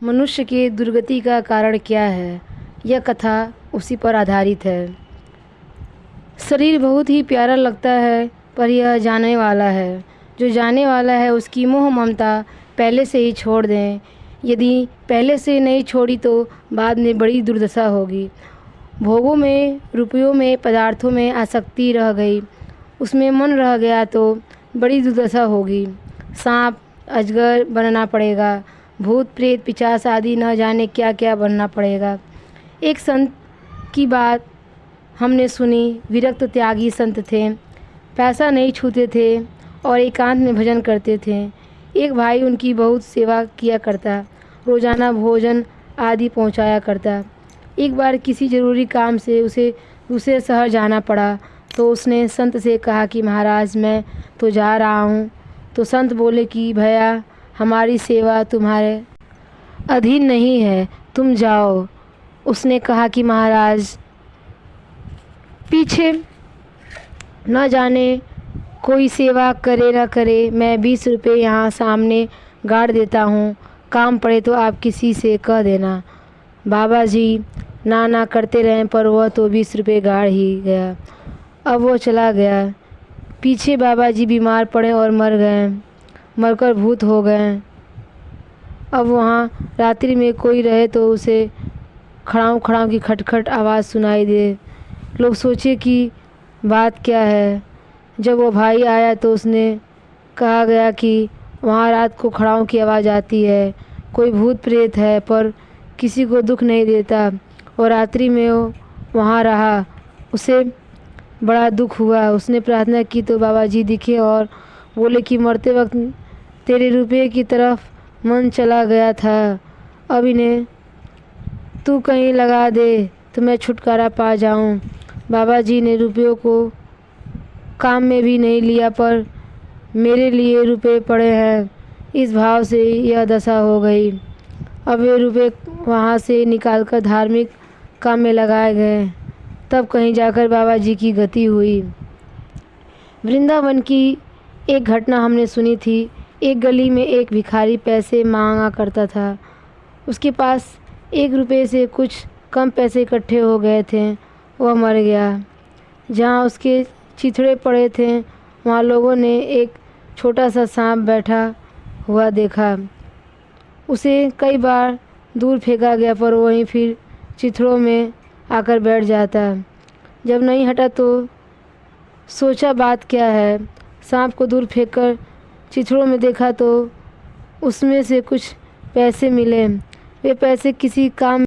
मनुष्य की दुर्गति का कारण क्या है? यह कथा उसी पर आधारित है। शरीर बहुत ही प्यारा लगता है, पर यह जाने वाला है। जो जाने वाला है उसकी मोह ममता पहले से ही छोड़ दें। यदि पहले से नहीं छोड़ी तो बाद में बड़ी दुर्दशा होगी। भोगों में, रुपयों में, पदार्थों में आसक्ति रह गई, उसमें मन रह गया तो बड़ी दुर्दशा होगी। सांप, अजगर बनना पड़ेगा, भूत प्रेत पिशाच आदि न जाने क्या क्या बनना पड़ेगा। एक संत की बात हमने सुनी। विरक्त त्यागी संत थे, पैसा नहीं छूते थे और एकांत में भजन करते थे। एक भाई उनकी बहुत सेवा किया करता, रोज़ाना भोजन आदि पहुंचाया करता। एक बार किसी ज़रूरी काम से उसे दूसरे शहर जाना पड़ा तो उसने संत से कहा कि महाराज मैं तो जा रहा हूँ। तो संत बोले कि भैया हमारी सेवा तुम्हारे अधीन नहीं है, तुम जाओ। उसने कहा कि महाराज पीछे न जाने कोई सेवा करे न करे, मैं 20 रुपये यहाँ सामने गाड़ देता हूँ, काम पड़े तो आप किसी से कह देना। बाबा जी ना करते रहे पर वह तो 20 रुपये गाड़ ही गया। अब वो चला गया। पीछे बाबा जी बीमार पड़े और मर गए, मरकर भूत हो गए। अब वहाँ रात्रि में कोई रहे तो उसे खड़ाऊँ खड़ाऊँ की खटखट आवाज़ सुनाई दे। लोग सोचे कि बात क्या है। जब वो भाई आया तो उसने कहा गया कि वहाँ रात को खड़ाऊँ की आवाज़ आती है, कोई भूत प्रेत है पर किसी को दुख नहीं देता। और रात्रि में वो वहाँ रहा, उसे बड़ा दुख हुआ। उसने प्रार्थना की तो बाबा जी दिखे और बोले कि मरते वक्त तेरे रुपये की तरफ मन चला गया था, अब इन्हें तू कहीं लगा दे तो मैं छुटकारा पा जाऊं। बाबा जी ने रुपयों को काम में भी नहीं लिया पर मेरे लिए रुपए पड़े हैं, इस भाव से यह दशा हो गई। अब वे रुपए वहाँ से निकालकर धार्मिक काम में लगाए गए, तब कहीं जाकर बाबा जी की गति हुई। वृंदावन की एक घटना हमने सुनी थी। एक गली में एक भिखारी पैसे मांगा करता था। उसके पास 1 रुपये से कुछ कम पैसे इकट्ठे हो गए थे। वह मर गया। जहाँ उसके चिथड़े पड़े थे वहाँ लोगों ने एक छोटा सा सांप बैठा हुआ देखा। उसे कई बार दूर फेंका गया पर वहीं फिर चिथड़ों में आकर बैठ जाता। जब नहीं हटा तो सोचा बात क्या है। सांप को दूर फेंककर चिथड़ों में देखा तो उसमें से कुछ पैसे मिले। वे पैसे किसी काम